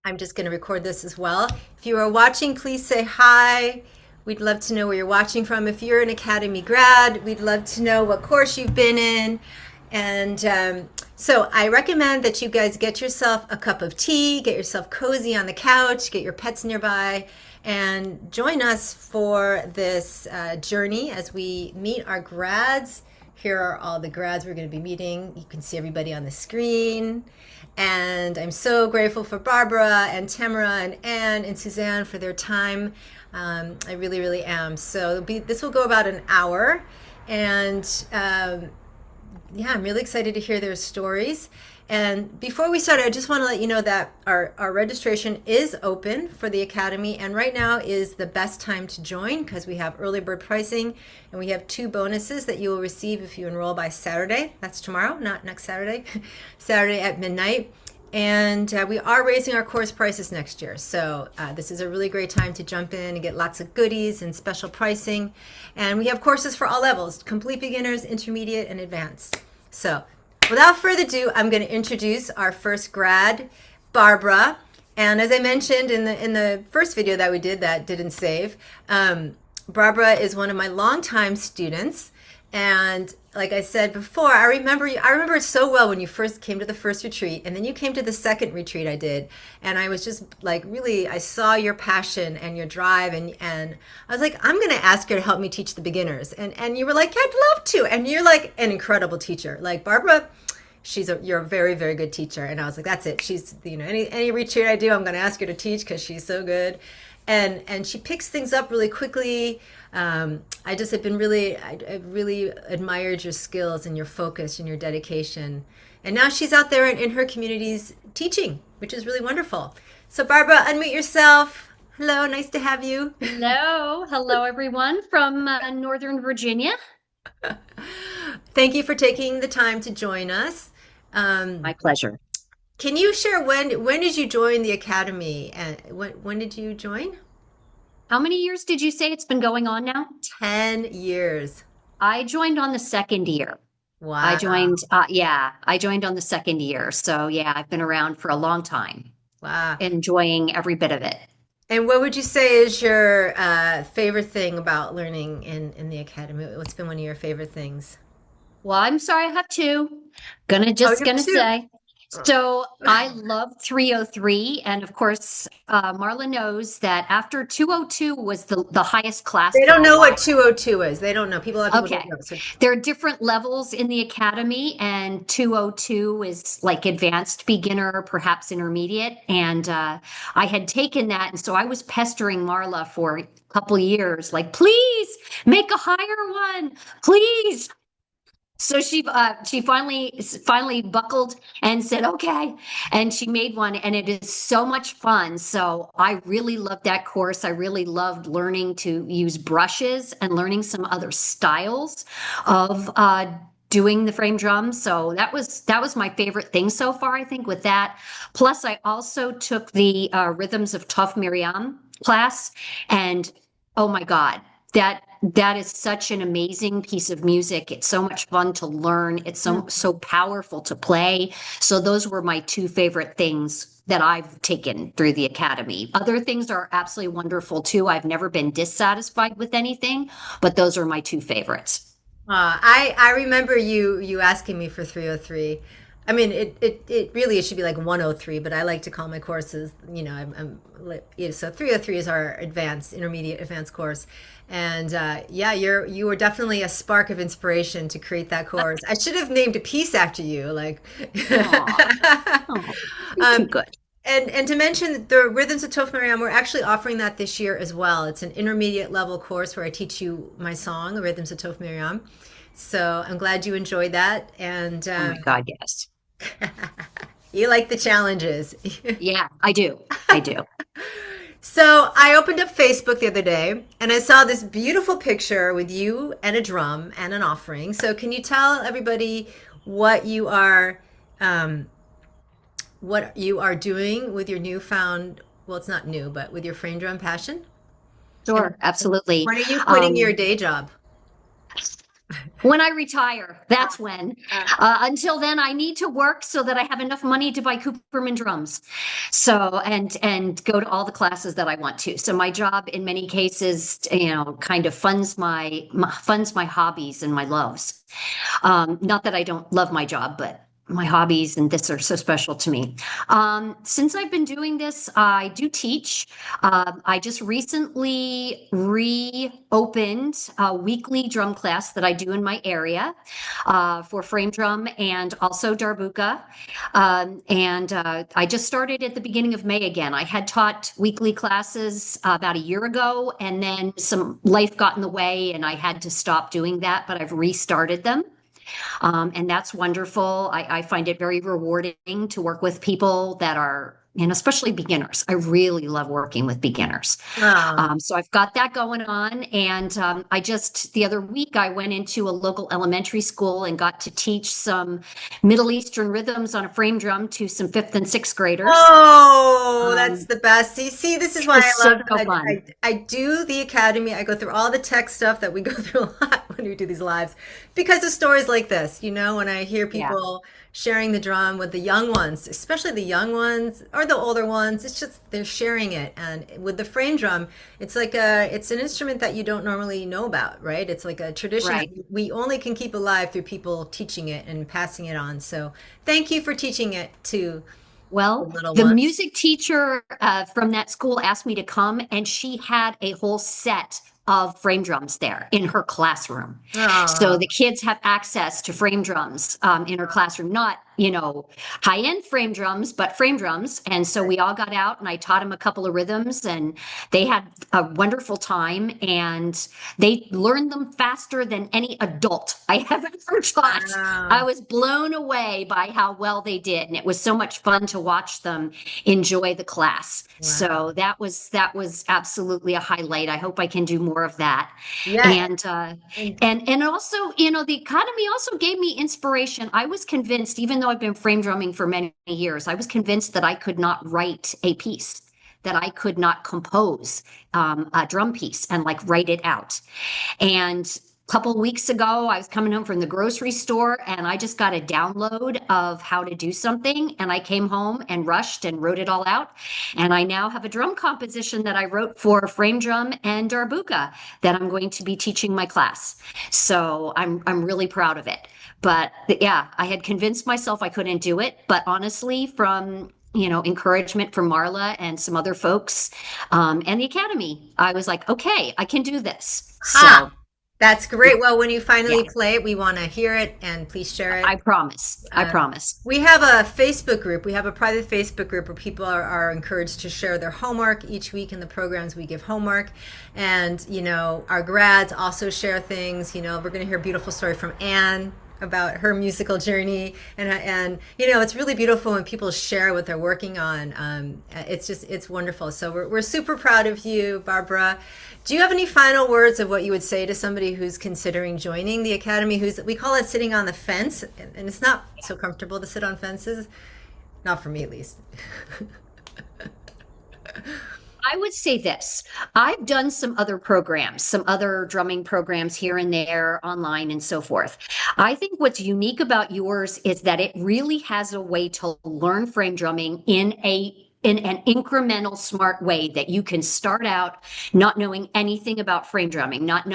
I'm just going to record this as well. If you are watching, please say hi. We'd love to know where you're watching from. If you're an Academy grad, we'd love to know what course you've been in. And so I recommend that you guys get yourself a cup of tea, get yourself cozy on the couch, get your pets nearby, and join us for this journey as we meet our grads. Here are all the grads we're going to be meeting. You can see everybody on the screen. And I'm so grateful for Barbara and Tamara and Anne and Suzanne for their time. I really, really am. So this will go about an hour. And yeah, I'm really excited to hear their stories. And before we start, I just want to let you know that our registration is open for the Academy, and right now is the best time to join because we have early bird pricing, and we have 2 bonuses that you will receive if you enroll by Saturday. That's tomorrow, not next Saturday, Saturday at midnight. And we are raising our course prices next year. So this is a really great time to jump in and get lots of goodies and special pricing. And we have courses for all levels, complete beginners, intermediate, and advanced. So without further ado, I'm going to introduce our first grad, Barbara. And as I mentioned in the first video that we did that didn't save, Barbara is one of my longtime students. And like I said before, I remember it so well when you first came to the first retreat, and then you came to the second retreat I did, and I was just like, really, I saw your passion and your drive, and I was like, I'm going to ask her to help me teach the beginners, and you were like, I'd love to, and you're like an incredible teacher, like Barbara. You're a very, very good teacher, and I was like, that's it. She's, any retreat I do, I'm going to ask her to teach because she's so good. And she picks things up really quickly. I just have been I really admired your skills and your focus and your dedication. And now she's out there in her communities teaching, which is really wonderful. So Barbara, unmute yourself. Hello, nice to have you. Hello everyone from Northern Virginia. Thank you for taking the time to join us. My pleasure. Can you share when did you join the Academy, and when did you join? How many years did you say it's been going on now? 10 years. I joined on the second year. Wow. I joined on the second year. So yeah, I've been around for a long time, Wow. enjoying every bit of it. And what would you say is your favorite thing about learning in the academy? What's been one of your favorite things? Well, I'm sorry, I have two. Oh, you have Gonna two. say. So I love 303. And of course, Marla knows that after 202 was the highest class They for don't a know what while. 202 is. They don't know. A lot of people don't Okay. know. So, There are different levels in the academy, and 202 is like advanced beginner, perhaps intermediate. And I had taken that. And so I was pestering Marla for a couple of years, like, please make a higher one, please. So she finally buckled and said okay, and she made one, and it is so much fun. So I really loved that course. I really loved learning to use brushes and learning some other styles of doing the frame drum. So that was my favorite thing so far, I think, with that. Plus, I also took the Rhythms of Tov Miriam class, and oh my God, that is such an amazing piece of music. It's so much fun to learn. It's so powerful to play. So those were my 2 favorite things that I've taken through the academy. Other things are absolutely wonderful too. I've never been dissatisfied with anything, but those are my 2 favorites. I remember you asking me for 303. I mean, it really it should be like 103, but I like to call my courses, so 303 is our intermediate advanced course. And yeah, you were definitely a spark of inspiration to create that course. I should have named a piece after you, like Aw, oh, you're too um, good. and to mention the Rhythms of Toph Mariam, we're actually offering that this year as well. It's an intermediate level course where I teach you my song, the Rhythms of Toph Mariam. So I'm glad you enjoyed that, and Oh my God, yes. you like the challenges. Yeah, I do. I do. So I opened up Facebook the other day and I saw this beautiful picture with you and a drum and an offering. So can you tell everybody what you are um, what you are doing with your newfound, well, it's not new, but with your frame drum passion? And Sure, absolutely. when are you quitting your Um, day job? When I retire, that's when. Uh, Until then, I need to work so that I have enough money to buy Cooperman drums. So and go to all the classes that I want to. So my job, in many cases, kind of funds my hobbies and my loves. Not that I don't love my job, but my hobbies and this are so special to me. Since I've been doing this, I do teach. I just recently reopened a weekly drum class that I do in my area for frame drum and also darbuka. And I just started at the beginning of May again. I had taught weekly classes about a year ago, and then some life got in the way, and I had to stop doing that, but I've restarted them. And that's wonderful. I find it very rewarding to work with people that are, and especially beginners. I really love working with beginners. oh. So I've got that going on. And the other week, I went into a local elementary school and got to teach some Middle Eastern rhythms on a frame drum to some fifth and sixth graders. Oh, that's Um, the best. See, this is it why was I so love, fun. I do the academy. I go through all the tech stuff that we go through a lot when we do these lives because of stories like this. When I hear Yeah, people sharing the drum with the young ones, especially the young ones or the older ones, it's just they're sharing it. And with the frame drum, it's an instrument that you don't normally know about, right? It's like a tradition that right. we only can keep alive through people teaching it and passing it on. So thank you for teaching it to the Well, little the ones. music teacher from that school asked me to come, and she had a whole set of frame drums there in her classroom. So the Oh, kids have access to frame drums in her classroom, not, high end frame drums, but frame drums. And so we all got out and I taught them a couple of rhythms and they had a wonderful time and they learned them faster than any adult I have ever taught. I wow. was blown away by how well they did. And it was so much fun to watch them enjoy the class. Wow. So that was absolutely a highlight. I hope I can do more of that. Yeah. And And and also, the economy also gave me inspiration. I was convinced, even though I've been frame drumming for many years, I was convinced that I could not write a piece, that I could not compose a drum piece and like write it out. And a couple of weeks ago, I was coming home from the grocery store and I just got a download of how to do something. And I came home and rushed and wrote it all out. And I now have a drum composition that I wrote for frame drum and darbuka that I'm going to be teaching my class. So I'm really proud of it. But yeah, I had convinced myself I couldn't do it. But honestly, from encouragement from Marla and some other folks and the academy, I was like, okay, I can do this. ha, So that's great. Well, when you yeah, finally play it, we want to hear it and please share it. I promise. I Uh, promise. we have a Facebook group. We have a private Facebook group where people are encouraged to share their homework each week in the programs. We give homework, and our grads also share things. We're going to hear a beautiful story from Anne about her musical journey, and it's really beautiful when people share what they're working on. It's wonderful. So we're super proud of you, Barbara. Do you have any final words of what you would say to somebody who's considering joining the academy? We call it sitting on the fence, and it's not so comfortable to sit on fences. Not for me, at least. I would say this. I've done some other programs, some other drumming programs here and there online and so forth. I think what's unique about yours is that it really has a way to learn frame drumming in an incremental smart way that you can start out not knowing anything about frame drumming, not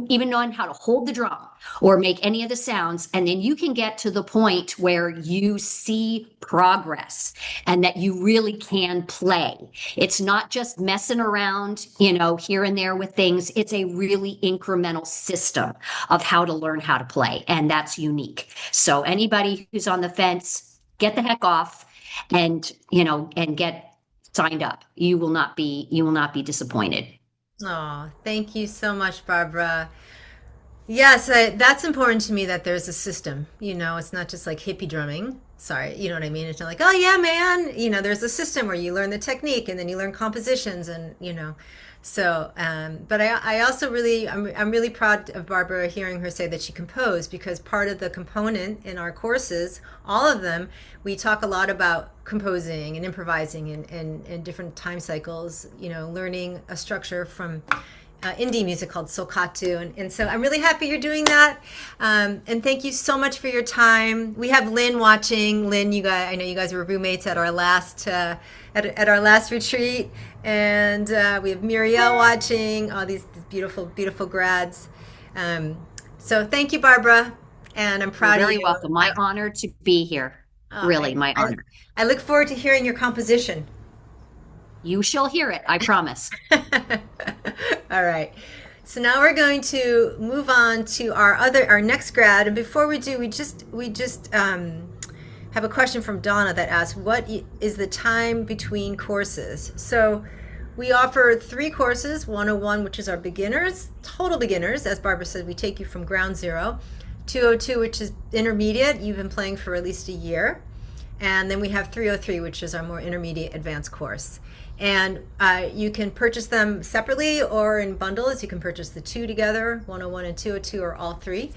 even knowing how to hold the drum or make any of the sounds, and then you can get to the point where you see progress and that you really can play. It's not just messing around, here and there with things. It's a really incremental system of how to learn how to play, and that's unique. So anybody who's on the fence, get the heck off and get signed up. You will not be disappointed. Oh, thank you so much, Barbara. Yes, that's important to me that there's a system. It's not just like hippie drumming. Sorry, you know what I mean? It's not like, oh yeah, man. There's a system where you learn the technique and then you learn compositions and. So, but I also I'm really proud of Barbara hearing her say that she composed because part of the component in our courses, all of them, we talk a lot about composing and improvising and different time cycles. Learning a structure from indie music called Sokatu. And so I'm really happy you're doing that. And thank you so much for your time. We have Lynn watching. Lynn, you guys, I know you guys were roommates at our last at our last retreat, and we have Muriel watching. All these beautiful, beautiful grads. So thank you, Barbara, and I'm You're proud of very you. welcome. My honor to be here. Uh, Really, I, my I honor. I look forward to hearing your composition. You shall hear it, I promise. All right. So now we're going to move on to our next grad. And before we do, we just have a question from Donna that asks, "What is the time between courses?" So we offer three courses: 101, which is our beginners, total beginners. As Barbara said, we take you from ground zero. 202, which is intermediate. You've been playing for at least a year. And then we have 303, which is our more intermediate advanced course. And you can purchase them separately or in bundles. You can purchase the two together, 101 and 202, or all three.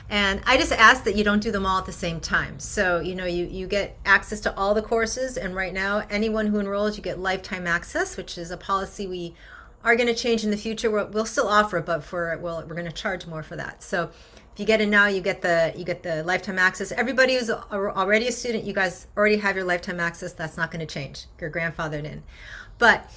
And I just ask that you don't do them all at the same time. So, you get access to all the courses. And right now, anyone who enrolls, you get lifetime access, which is a policy we are going to change in the future. We'll still offer it, but we're going to charge more for that. So if you get in now, you get the lifetime access. Everybody who's already a student, you guys already have your lifetime access. That's not going to change. You're grandfathered in. But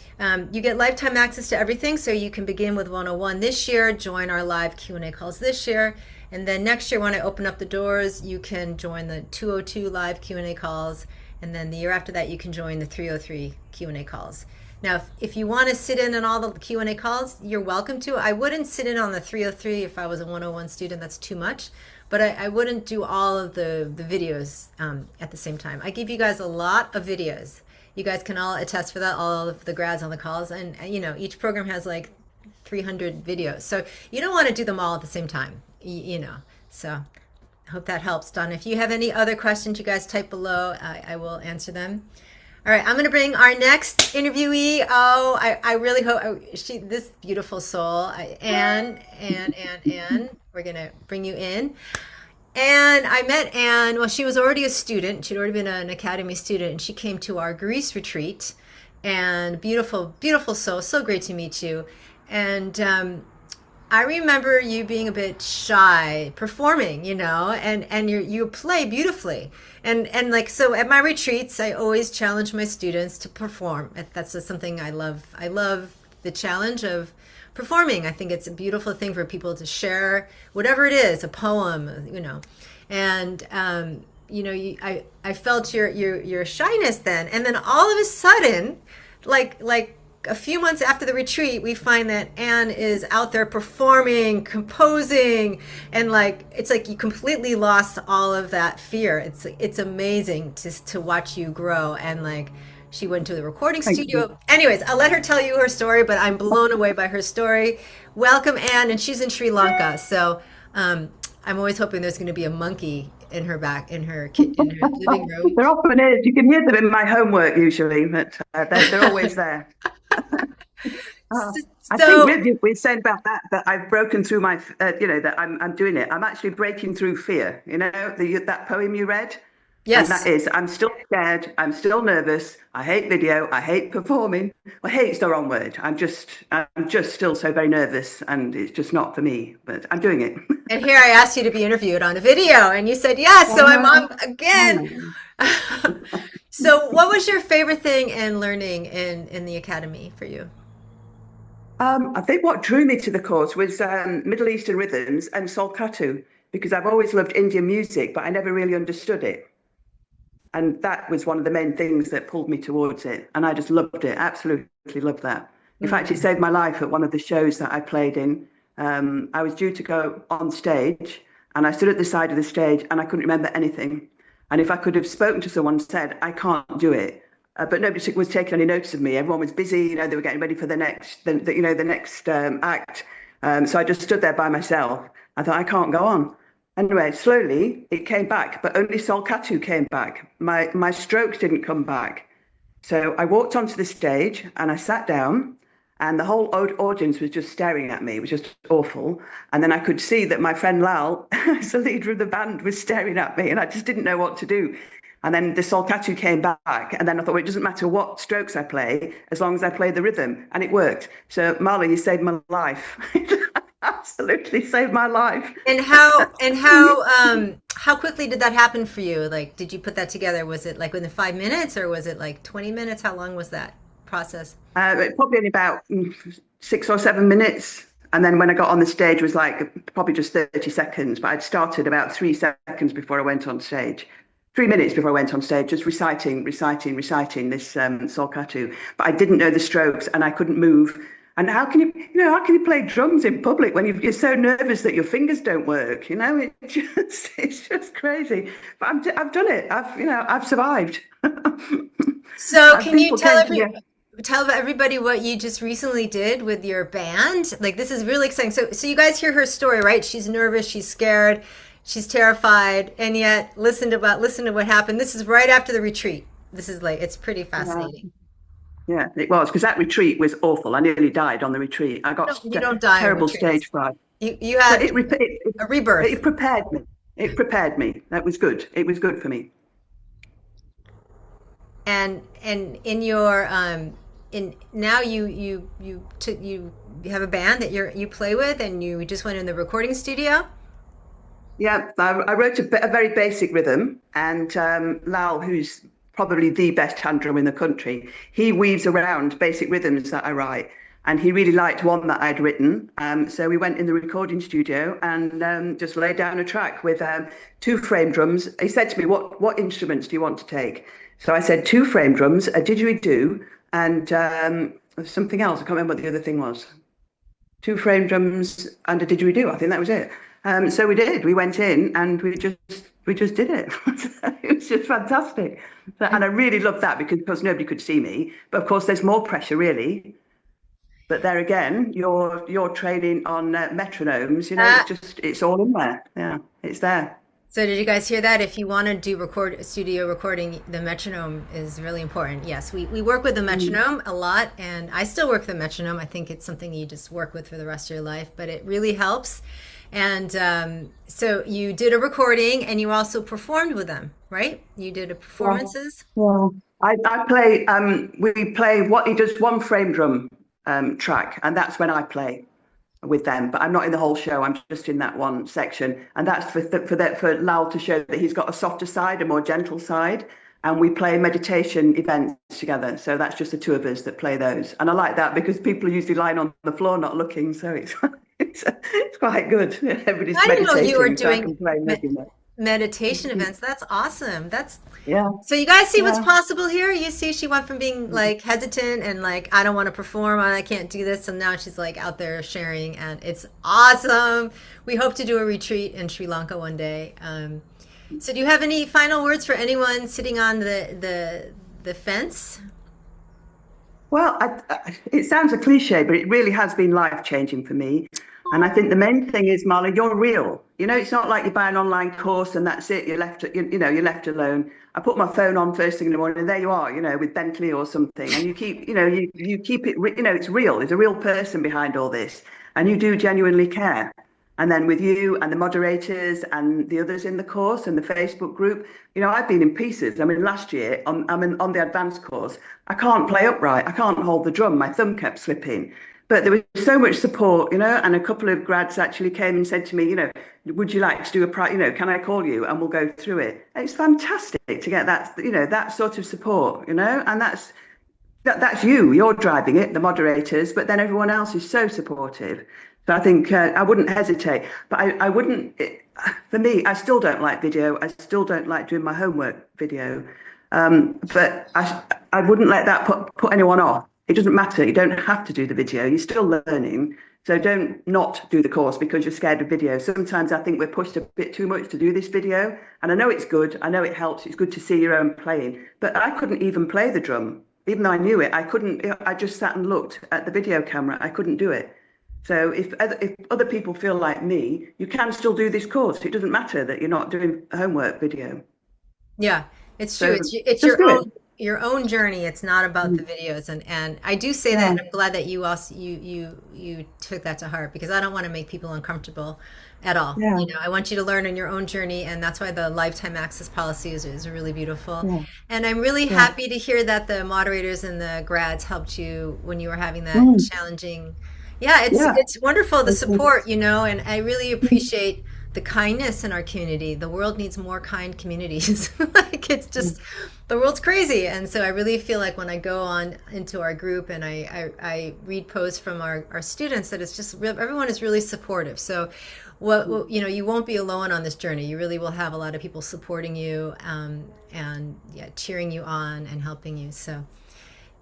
you get lifetime access to everything, so you can begin with 101 this year, join our live Q&A calls this year, and then next year when I open up the doors, you can join the 202 live Q&A calls, and then the year after that, you can join the 303 Q&A calls. Now, if you want to sit in on all the Q&A calls, you're welcome to. I wouldn't sit in on the 303 if I was a 101 student. That's too much. But I wouldn't do all of the videos at the same time. I give you guys a lot of videos. You guys can all attest for that, all of the grads on the calls. And each program has like 300 videos. So you don't want to do them all at the same time, So I hope that helps. Donna, if you have any other questions, you guys type below. I will answer them. All right, I'm going to bring our next interviewee. Oh, I really hope this beautiful soul, Anne. We're going to bring you in. And I met Anne. Well, she was already a student. She'd already been an academy student, and she came to our Greece retreat. And beautiful, beautiful soul. So great to meet you. And I remember you being a bit shy performing, and you play beautifully. And like, so at my retreats, I always challenge my students to perform. That's just something I love. I love the challenge of performing. I think it's a beautiful thing for people to share whatever it is, a poem, and I felt your shyness then. And then all of a sudden, like a few months after the retreat, we find that Anne is out there performing, composing, and it's like you completely lost all of that fear. It's amazing to watch you grow. And she went to the recording studio. Anyways, I'll let her tell you her story, but I'm blown away by her story. Welcome, Anne, and she's in Sri Lanka. So I'm always hoping there's going to be a monkey in her living room. There often is. You can hear them in my homework usually, but they're always there. I think we said about that I've broken through my, that I'm doing it. I'm actually breaking through fear. That poem you read? Yes. And that is, I'm still scared. I'm still nervous. I hate video. I hate performing. Well, hate's the wrong word. I'm just still so very nervous, and it's just not for me, but I'm doing it. And here I asked you to be interviewed on a video, and you said yes. So I'm on again. So what was your favorite thing in learning in the academy for you? I think what drew me to the course was Middle Eastern rhythms and Solkatu, because I've always loved Indian music, but I never really understood it. And that was one of the main things that pulled me towards it. And I just loved it, absolutely loved that. In fact, it saved my life at one of the shows that I played in. I was due to go on stage, and I stood at the side of the stage, and I couldn't remember anything. And if I could have spoken to someone and said, I can't do it, but nobody was taking any notice of me. Everyone was busy, they were getting ready for the next act. So I just stood there by myself. I thought, I can't go on. Anyway, slowly it came back, but only Solkatu came back. My strokes didn't come back. So I walked onto the stage and I sat down, and the whole audience was just staring at me. It was just awful. And then I could see that my friend Lal, as the leader of the band, was staring at me, and I just didn't know what to do. And then the solcatu came back, and then I thought, well, it doesn't matter what strokes I play, as long as I play the rhythm, and it worked. So Marla, you saved my life. Absolutely saved my life. And how quickly did that happen for you? Like, did you put that together? Was it like within 5 minutes, or was it like 20 minutes? How long was that process? Probably in about 6 or 7 minutes. And then when I got on the stage, it was like probably just 30 seconds. But I'd started about 3 seconds before I went on stage. 3 minutes before I went on stage, just reciting this solcatu. But I didn't know the strokes and I couldn't move. And how can you play drums in public when you're so nervous that your fingers don't work? It's just crazy. But I've done it. I've survived. So And can you people came to me. tell everybody what you just recently did with your band? Like, this is really exciting. So you guys hear her story, right? She's nervous, she's scared, she's terrified, and yet listen to what happened. This is right after the retreat. This is like, it's pretty fascinating. Yeah, it was, because that retreat was awful. I nearly died on the retreat. I got You don't die on terrible retreats. stage fright. You But had a it rebirth. prepared me. It prepared me. That was good. It was good for me. And in your in now you have a band that you play with, and you just went in the recording studio. Yeah, I wrote a very basic rhythm, and Lal, who's probably the best hand drummer in the country, he weaves around basic rhythms that I write. And he really liked one that I'd written. So we went in the recording studio and just laid down a track with two frame drums. He said to me, what instruments do you want to take? So I said, two frame drums, a didgeridoo, and something else. I can't remember what the other thing was. Two frame drums and a didgeridoo. I think that was it. So we did. We went in and we just did it. It was just fantastic. And I really loved that because nobody could see me. But of course, there's more pressure, really. But there again, you're training on metronomes. Uh, It's all in there. Yeah, it's there. so did you guys hear that? If you want to do studio recording, the metronome is really important. Yes, we work with the metronome a lot, and I still work with the metronome. I think it's something you just work with for the rest of your life, but it really helps. And so you did a recording, and you also performed with them, right? You did a Yeah. performances. Yeah. I play. We play what he does one frame drum track, and that's when I play with them. But I'm not in the whole show. I'm just in that one section, and that's for Lal to show that he's got a softer side, a more gentle side. And we play meditation events together. So that's just the two of us that play those. And I like that because people are usually lying on the floor, not looking. So it's quite good. Everybody's I didn't know you were meditating, so I can doing play maybe. meditation events. That's awesome. That's Yeah, So you guys see what's yeah. possible here? You see she went from being like hesitant and like I don't want to perform and I can't do this, and now she's like out there sharing, and it's awesome. We hope to do a retreat in Sri Lanka one day. So do you have any final words for anyone sitting on the fence? Well, it sounds a cliche, but it really has been life-changing for me. And I think the main thing is, Marla, you're real. It's not like you buy an online course and that's it. You're left alone. I put my phone on first thing in the morning, and there you are, with Bentley or something. And you keep, you keep it, it's real. There's a real person behind all this, and you do genuinely care. And then with you and the moderators and the others in the course and the Facebook group, I've been in pieces. I mean, last year on the advanced course, I can't play upright. I can't hold the drum. My thumb kept slipping. But there was so much support, and a couple of grads actually came and said to me, would you like to do can I call you and we'll go through it? It's fantastic to get that, that sort of support, and that's you're driving it, the moderators, but then everyone else is so supportive. So I think I wouldn't hesitate, but I wouldn't, for me, I still don't like video. I still don't like doing my homework video. But I wouldn't let that put anyone off. It doesn't matter. You don't have to do the video. You're still learning. So don't not do the course because you're scared of video. Sometimes I think we're pushed a bit too much to do this video. And I know it's good. I know it helps. It's good to see your own playing. But I couldn't even play the drum. Even though I knew it, I couldn't. I just sat and looked at the video camera. I couldn't do it. So if other people feel like me, you can still do this course. It doesn't matter that you're not doing a homework video. Yeah, it's true. So It's just your do own it. your own journey. It's not about the Mm. videos, and I do say that, Yeah, and I'm glad that you also you took that to heart, because I don't want to make people uncomfortable at all. yeah, You know, I want you to learn in your own journey, and that's why the lifetime access policy is really beautiful. yeah, And I'm really yeah. happy to hear that the moderators and the grads helped you when you were having that Mm. challenging. Yeah, Yeah. it's wonderful, the Thank you. support, you know, and I really Mm. appreciate the kindness in our community. The world needs more kind communities. Like, it's Mm. just, the world's crazy. And so I really feel like when I go on into our group and I read posts from our students, that it's just everyone is really supportive. So you know, you won't be alone on this journey. You really will have a lot of people supporting you, and yeah, cheering you on and helping you. So,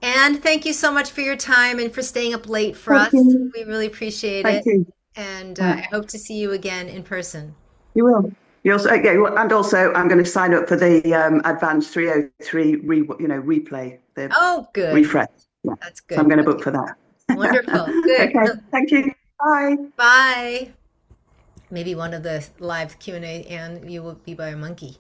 and thank you so much for your time and for staying up late for Thank us. you. We really appreciate Thank it. you. And Yeah, I hope to see you again in person. you will. You also, yeah, and also I'm going to sign up for the advanced 303 replay, the Oh, good. refresh. Yeah. That's So I'm good. going to book Okay. for that. Wonderful. Good. Okay. Well, Thank you. Bye. bye. Maybe one of the live Q&A, and you will be by a monkey.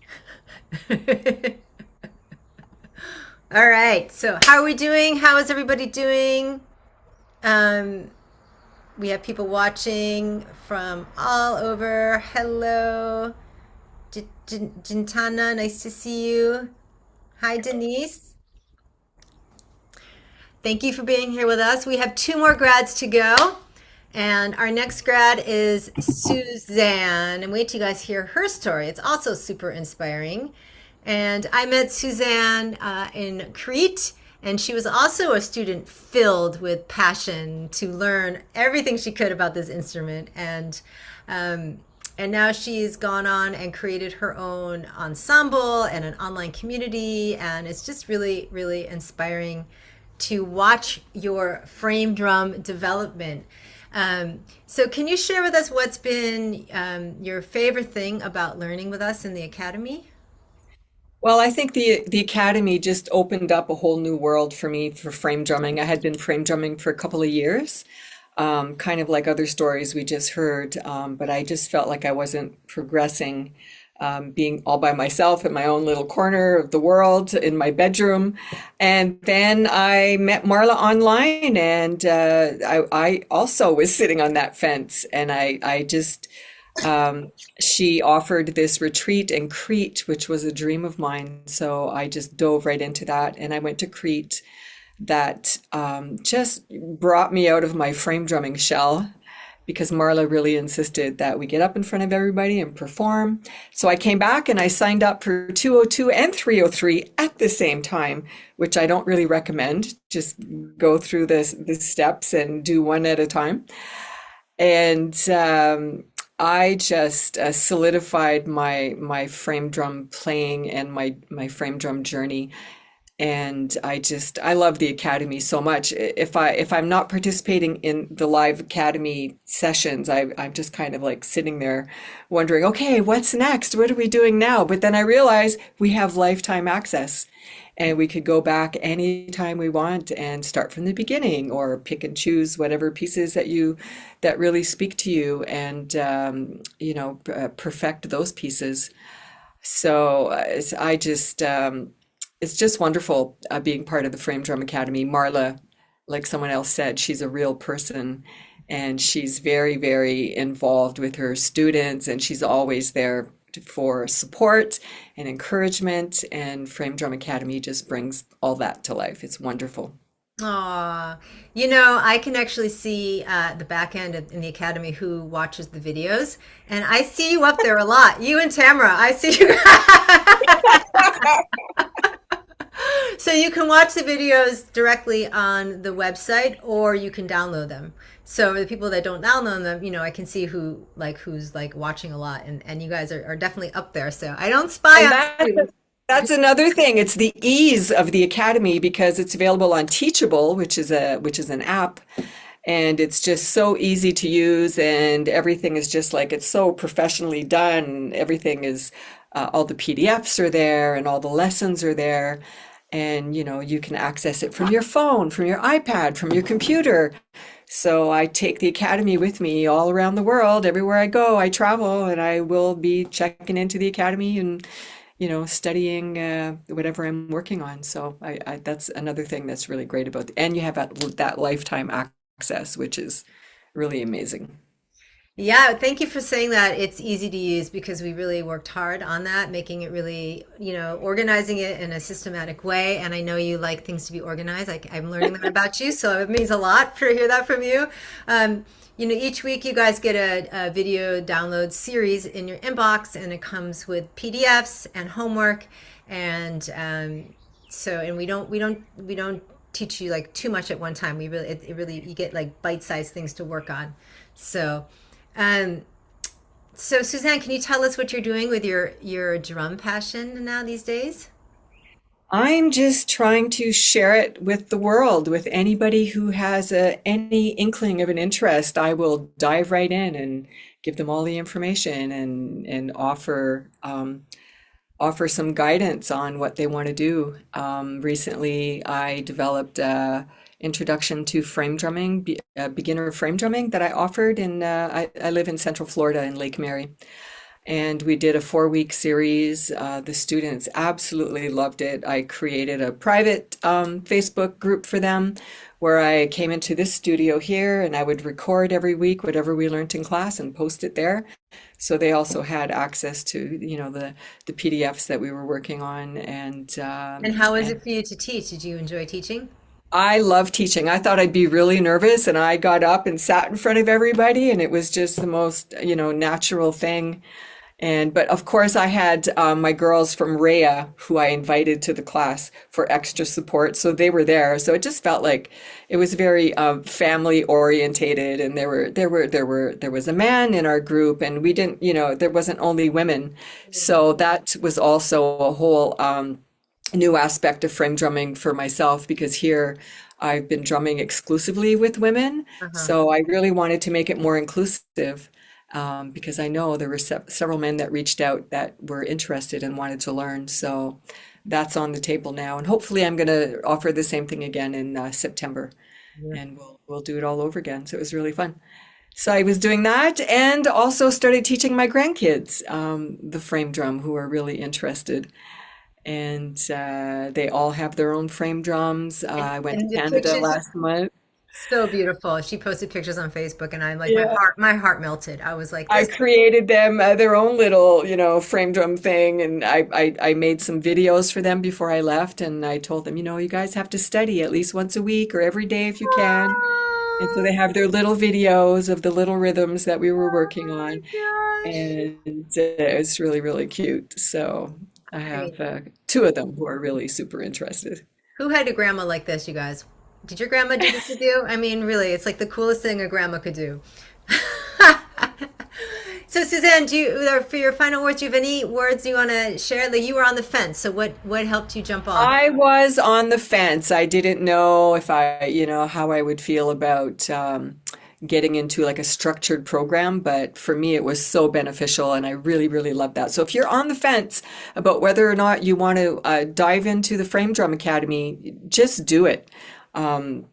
All right. So how are we doing? How is everybody doing? Um, we have people watching from all over. Hello, Gintana. Nice to see you. Hi, Denise. Thank you for being here with us. We have two more grads to go. And our next grad is Suzanne. And wait till you guys hear her story. It's also super inspiring. And I met Suzanne in Crete, and she was also a student filled with passion to learn everything she could about this instrument. Um, and now she's gone on and created her own ensemble and an online community. And it's just really, really inspiring to watch your frame drum development. So can you share with us what's been your favorite thing about learning with us in the academy? Well, I think the academy just opened up a whole new world for me for frame drumming. I had been frame drumming for a couple of years, kind of like other stories we just heard, but I just felt like I wasn't progressing, being all by myself in my own little corner of the world in my bedroom. And then I met Marla online, and I also was sitting on that fence, and I just she offered this retreat in Crete, which was a dream of mine. So I just dove right into that. And I went to Crete. That just brought me out of my frame drumming shell because Marla really insisted that we get up in front of everybody and perform. So I came back and I signed up for 202 and 303 at the same time, which I don't really recommend. Just go through the steps and do one at a time. And I just solidified my frame drum playing and my frame drum journey. And I love the academy so much. If I'm not participating in the live academy sessions, I'm just kind of like sitting there wondering, okay, what's next? What are we doing now? But then I realize we have lifetime access, and we could go back anytime we want and start from the beginning, or pick and choose whatever pieces that really speak to you, and perfect those pieces. So it's just wonderful being part of the Frame Drum Academy. Marla, like someone else said, she's a real person, and she's very, very involved with her students, and she's always there for support and encouragement. And Frame Drum Academy just brings all that to life. It's wonderful. Aw, you know, I can actually see the back end in the academy who watches the videos, and I see you up there a lot. You and Tamara, I see you. So you can watch the videos directly on the website, or you can download them. So the people that don't download them, you know, I can see who's like watching a lot, and you guys are definitely up there. So I don't spy And on students. that's another thing. It's the ease of the academy because it's available on Teachable, which is an app, and it's just so easy to use, and everything is just like it's so professionally done. Everything is all the PDFs are there, and all the lessons are there, and you can access it from your phone, from your iPad, from your computer. So I take the academy with me all around the world. Everywhere I go, I travel, and I will be checking into the academy and studying whatever I'm working on. So that's another thing that's really great about and you have that lifetime access, which is really amazing. Yeah, thank you for saying that. It's easy to use because we really worked hard on that, making it really, organizing it in a systematic way. And I know you like things to be organized. I'm learning that about you, so it means a lot to hear that from you. Each week you guys get a video download series in your inbox, and it comes with PDFs and homework, and and we don't teach you like too much at one time. We really it really you get like bite-sized things to work on. So. Um, so Suzanne, can you tell us what you're doing with your drum passion now these days? I'm just trying to share it with the world, with anybody who has any inkling of an interest. I will dive right in and give them all the information and offer some guidance on what they want to do. Recently, I developed a introduction to frame drumming, beginner frame drumming that I offered I live in Central Florida in Lake Mary. And we did a 4-week series. The students absolutely loved it. I created a private Facebook group for them where I came into this studio here and I would record every week whatever we learned in class and post it there. So they also had access to, the PDFs that we were working on And how is and it for you to teach? Did you enjoy teaching? I love teaching. I thought I'd be really nervous and I got up and sat in front of everybody and it was just the most, natural thing. But of course, I had my girls from Rhea who I invited to the class for extra support, so they were there. So it just felt like it was very family orientated, and there was a man in our group, and we didn't, there wasn't only women, so that was also a whole new aspect of frame drumming for myself because here I've been drumming exclusively with women, Uh-huh. so I really wanted to make it more inclusive because I know there were several men that reached out that were interested and wanted to learn. So that's on the table now, and hopefully I'm going to offer the same thing again in September, Yeah. and we'll do it all over again. So it was really fun. So I was doing that, and also started teaching my grandkids the frame drum, who are really interested. And they all have their own frame drums. And, I went to and the Canada pictures, last month. so beautiful. She posted pictures on Facebook, and I'm like, my Yeah. heart, my heart melted. I was like, I this. created them their own little, frame drum thing, and I made some videos for them before I left, and I told them, you guys have to study at least once a week or every day if you can. And so they have their little videos of the little rhythms that we were working Oh on, my gosh. and it's really, really cute. So I I have mean, two of them who are really super interested. who had a grandma like this, you guys? Did your grandma do this with you? I mean, really, it's like the coolest thing a grandma could do. So, Suzanne, for your final words, do you have any words you want to share? Like you were on the fence, so what helped you jump off? I was on the fence. I didn't know if how I would feel about getting into like a structured program, but for me, it was so beneficial, and I really, really love that. So if you're on the fence about whether or not you want to dive into the Frame Drum Academy, just do it.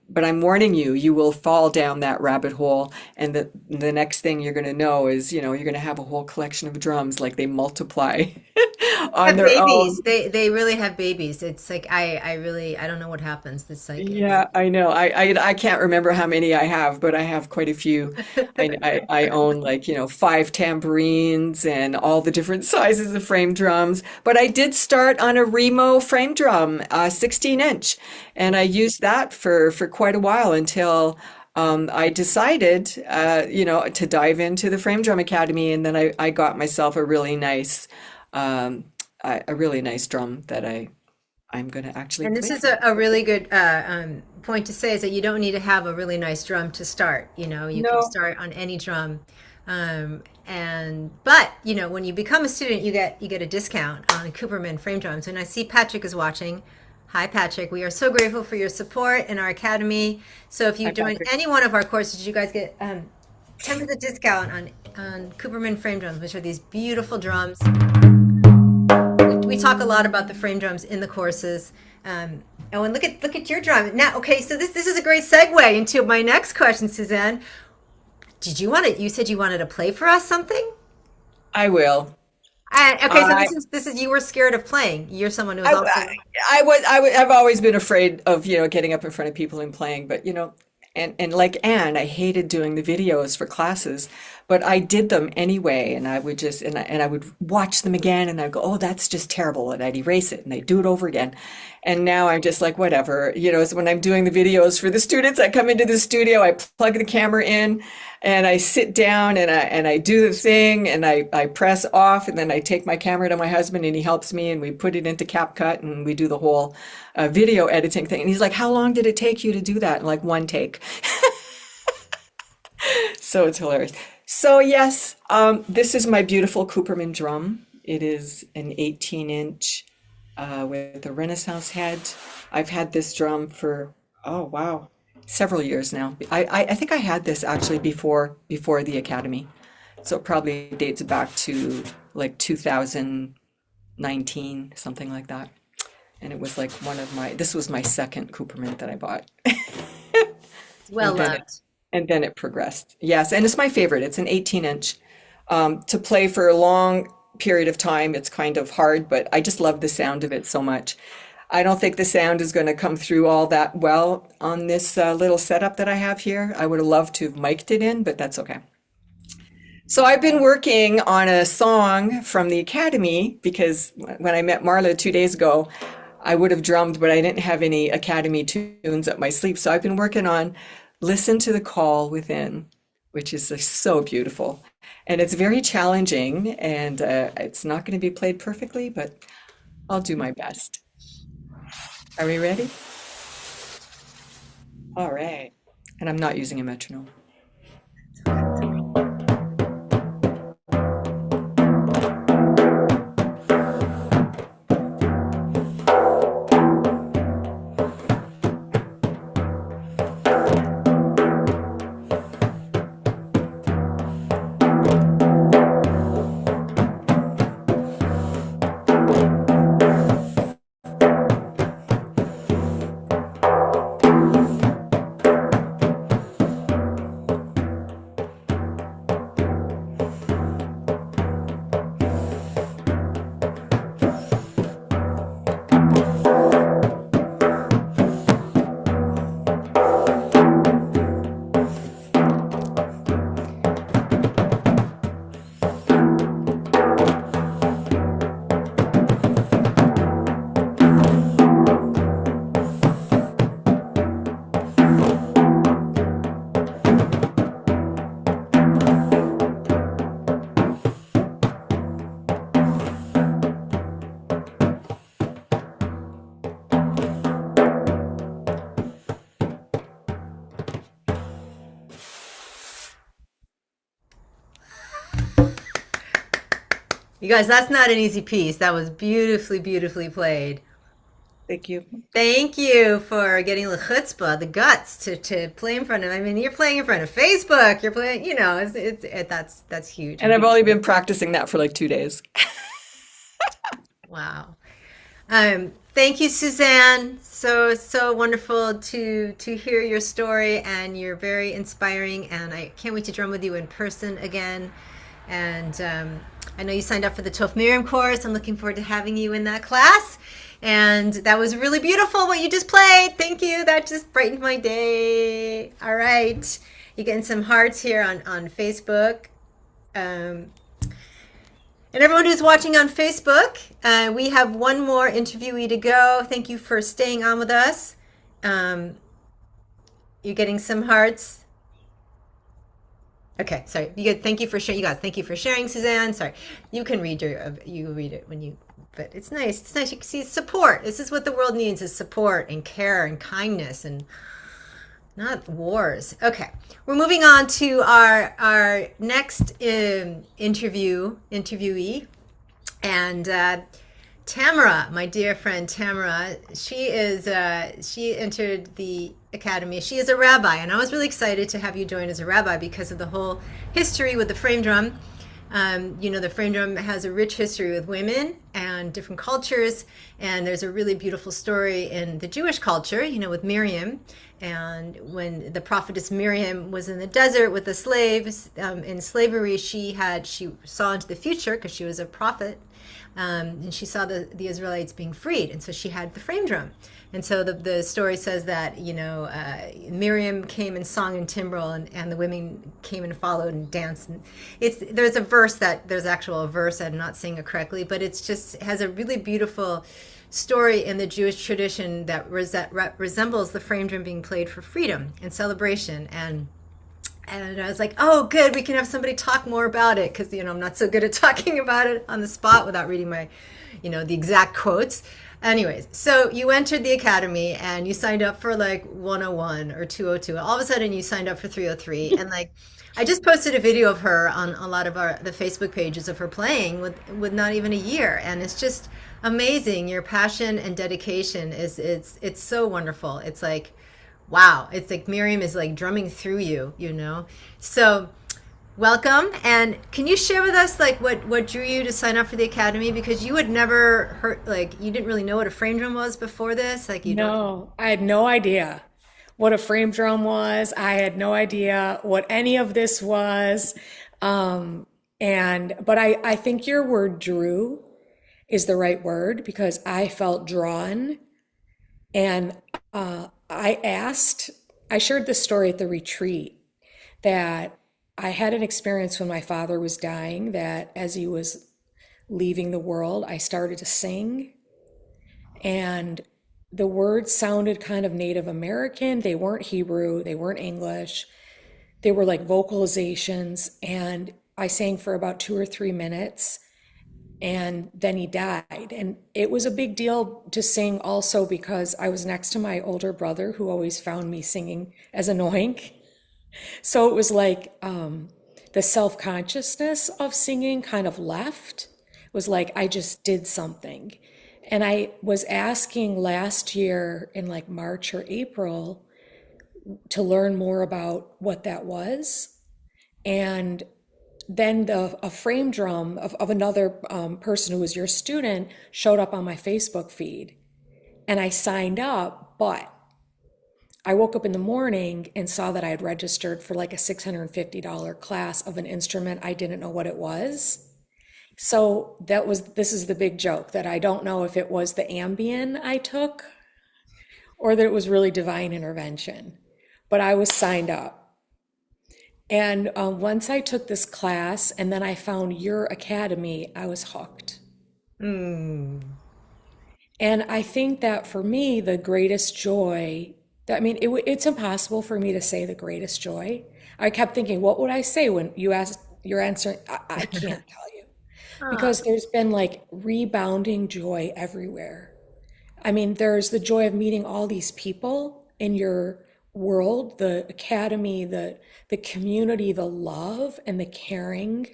But I'm warning you, you will fall down that rabbit hole, and the next thing you're going to know is, you're going to have a whole collection of drums, like they multiply on Have their babies. own. They really have babies. It's like I don't know what happens. It's like it's Yeah, I know. I can't remember how many I have, but I have quite a few. I own like, 5 tambourines and all the different sizes of frame drums. But I did start on a Remo frame drum, 16 inch, and I used that for quite a while until I decided, to dive into the Frame Drum Academy, and then I got myself um, a really nice drum that I'm going to actually And this play is for a people. really good point to say is that you don't need to have a really nice drum to start. You can No, start on any drum. But when you become a student, you get a discount on Cooperman frame drums. And I see Patrick is watching. Hi, Patrick. We are so grateful for your support in our academy. So if you hi join Patrick. any one of our courses, you guys get 10% discount on Cooperman frame drums, which are these beautiful drums. We talk a lot about the frame drums in the courses. Oh, and look at your drum now. Okay, so this is a great segue into my next question, Suzanne. Did you want to? You said you wanted to play for us something. I will. And okay, so I this is you were scared of playing. You're someone who was I, also I've always been afraid of, getting up in front of people and playing, but and like Anne, I hated doing the videos for classes, but I did them anyway, and I would just, and I would watch them again, and I'd go, oh, that's just terrible, and I'd erase it, and I'd do it over again. And now I'm just like, whatever, so when I'm doing the videos for the students, I come into the studio, I plug the camera in, and I sit down and I do the thing and I press off and then I take my camera to my husband and he helps me and we put it into CapCut and we do the whole video editing thing. And he's like, how long did it take you to do that? And like one take. So it's hilarious. So yes, this is my beautiful Cooperman drum. It is an 18-inch with a Renaissance head. I've had this drum for, oh wow, several years now. I think I had this actually before the academy. So it probably dates back to like 2019, something like that. And it was like this was my second Cooperman that I bought. well And then it, loved. and then it progressed. Yes, and it's my favorite. It's an 18-inch. To play for a long period of time, it's kind of hard, but I just love the sound of it so much. I don't think the sound is going to come through all that well on this little setup that I have here. I would have loved to have mic'd it in, but that's okay. So I've been working on a song from the Academy because when I met Marla 2 days ago, I would have drummed, but I didn't have any Academy tunes up my sleeve. So I've been working on Listen to the Call Within, which is so beautiful. And it's very challenging and it's not going to be played perfectly, but I'll do my best. Are we ready? All right. And I'm not using a metronome. You guys, that's not an easy piece. That was beautifully, beautifully played. Thank you. Thank you for getting the chutzpah, the guts to play in front of. I mean, you're playing in front of Facebook. You're playing, that's huge. And I've only been practicing that for like 2 days. Wow. Thank you, Suzanne. So wonderful to hear your story, and you're very inspiring. And I can't wait to drum with you in person again. And I know you signed up for the Toph Miriam course. I'm looking forward to having you in that class. And that was really beautiful what you just played. Thank you. That just brightened my day. All right. You're getting some hearts here on Facebook. And everyone who's watching on Facebook, we have one more interviewee to go. Thank you for staying on with us. You're getting some hearts. Okay, sorry. Thank you for sharing. You guys, thank you for sharing, Suzanne. Sorry, you can read you read it when you. But it's nice. It's nice. You can see support. This is what the world needs: is support and care and kindness and not wars. Okay, we're moving on to our next interviewee, and Tamara, my dear friend Tamara. She entered the academy. She is a rabbi, and I was really excited to have you join as a rabbi because of the whole history with the frame drum. The frame drum has a rich history with women, and and different cultures. And there's a really beautiful story in the Jewish culture, with Miriam. And when the prophetess Miriam was in the desert with the slaves in slavery, she saw into the future because she was a prophet. And she saw the Israelites being freed. And so she had the frame drum. And so the story says that, Miriam came and sung in timbrel, and the women came and followed and danced. And there's actual verse, I'm not saying it correctly, but it's just has a really beautiful story in the Jewish tradition that resembles the frame drum being played for freedom and celebration. And I was like, oh, good, we can have somebody talk more about it, because, I'm not so good at talking about it on the spot without reading my, the exact quotes. Anyways, so you entered the academy and you signed up for like 101 or 202. All of a sudden you signed up for 303. And like, I just posted a video of her on a lot of the Facebook pages of her playing with not even a year. And it's just amazing. Your passion and dedication it's so wonderful. It's like, wow. It's like Miriam is like drumming through you. So welcome. And can you share with us like what drew you to sign up for the academy? Because you had never heard, like, you didn't really know what a frame drum was before this. Like, No, I had no idea what a frame drum was. I had no idea what any of this was. But I think your word drew is the right word, because I felt drawn. And I shared this story at the retreat, that I had an experience when my father was dying, that as he was leaving the world, I started to sing. And the words sounded kind of Native American. They weren't Hebrew, they weren't English. They were like vocalizations. And I sang for about 2 or 3 minutes. And then he died. And it was a big deal to sing also because I was next to my older brother, who always found me singing as annoying. So it was like the self-consciousness of singing kind of left. It was like I just did something. And I was asking last year in like March or April to learn more about what that was. And then a frame drum of another person who was your student showed up on my Facebook feed. And I signed up, but I woke up in the morning and saw that I had registered for like a $650 class of an instrument I didn't know what it was. So this is the big joke, that I don't know if it was the Ambien I took or that it was really divine intervention, but I was signed up. And once I took this class and then I found your academy, I was hooked. And I think that for me, the greatest joy, it's impossible for me to say the greatest joy. I kept thinking, what would I say when you asked your answer? I can't tell you, because there's been like rebounding joy everywhere. There's the joy of meeting all these people in your world, the academy, the community, the love and the caring,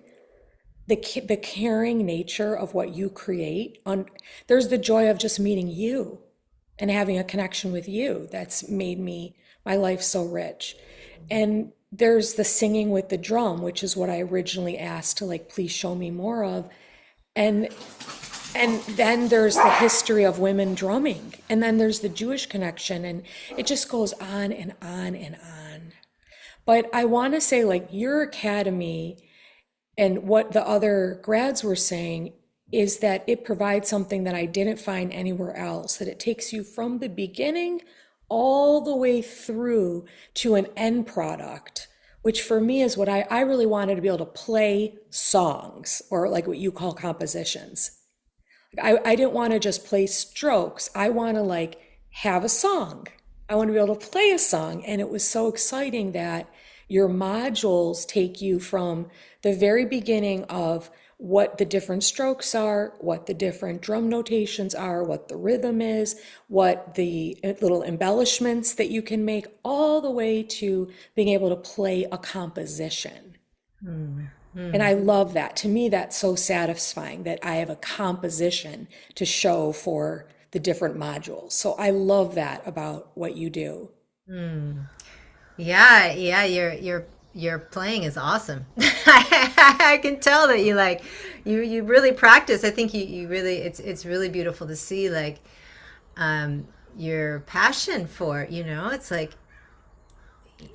the caring nature of what you create. There's the joy of just meeting you and having a connection with you. That's made my life so rich. And there's the singing with the drum, which is what I originally asked to like, please show me more of. And then there's the history of women drumming. And then there's the Jewish connection, and it just goes on and on and on. But I want to say, like, your academy and what the other grads were saying is that it provides something that I didn't find anywhere else, that it takes you from the beginning all the way through to an end product, which for me is what I really wanted to be able to play songs, or like what you call compositions. I didn't want to just play strokes. I want to like have a song. I want to be able to play a song. And it was so exciting that your modules take you from the very beginning of what the different strokes are, what the different drum notations are, what the rhythm is, what the little embellishments that you can make, all the way to being able to play a composition. And I love that. To me, that's so satisfying that I have a composition to show for the different modules. So I love that about what you do. Yeah, your your playing is awesome. I can tell that you really practice. I think you really it's really beautiful to see like your passion for it, it's like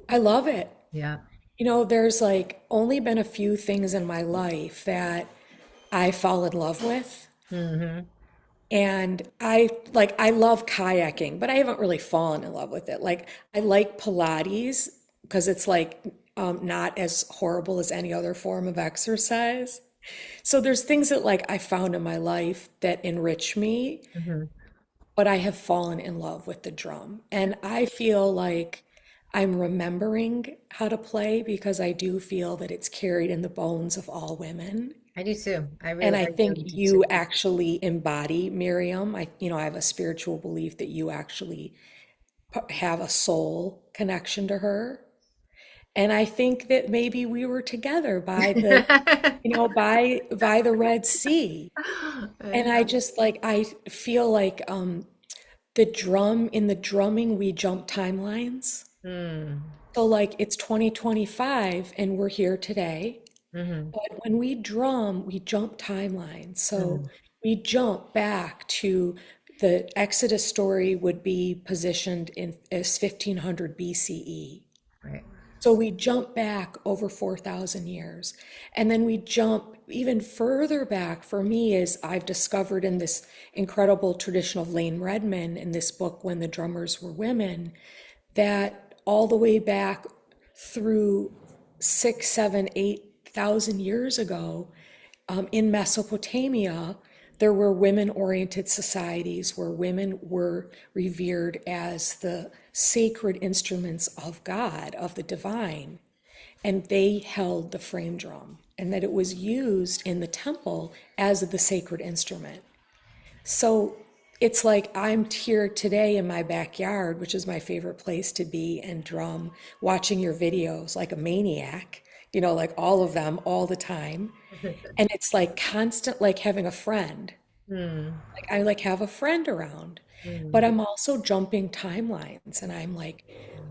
I love it. yeah. There's like only been a few things in my life that I fall in love with. Mm-hmm. And I love kayaking, but I haven't really fallen in love with it. Like I like Pilates because it's like not as horrible as any other form of exercise. So there's things that like I found in my life that enrich me, Mm-hmm. but I have fallen in love with the drum. And I feel like I'm remembering how to play because I do feel that it's carried in the bones of all women. I do too. And I I think really do too. you actually embody Miriam. I have a spiritual belief that you actually have a soul connection to her. And I think that maybe we were together by by the Red Sea. And I just like I feel like in the drumming we jump timelines. Mm. So like it's 2025 and we're here today. Mm-hmm. But when we drum, we jump timelines. So Mm. we jump back to the Exodus story would be positioned in as 1500 BCE. Right. So we jump back over 4,000 years. And then we jump even further back for me is I've discovered in this incredible tradition of Lane Redman in this book, When the Drummers Were Women, that all the way back through 6, 7, 8,000 years ago in Mesopotamia, there were women-oriented societies where women were revered as the sacred instruments of God, of the divine, and they held the frame drum, and that it was used in the temple as the sacred instrument. So it's like I'm here today in my backyard, which is my favorite place to be and drum, watching your videos like a maniac, like all of them all the time. And it's like constant, like having a friend. Mm. Like I like have a friend around, but Mm. I'm also jumping timelines and I'm like,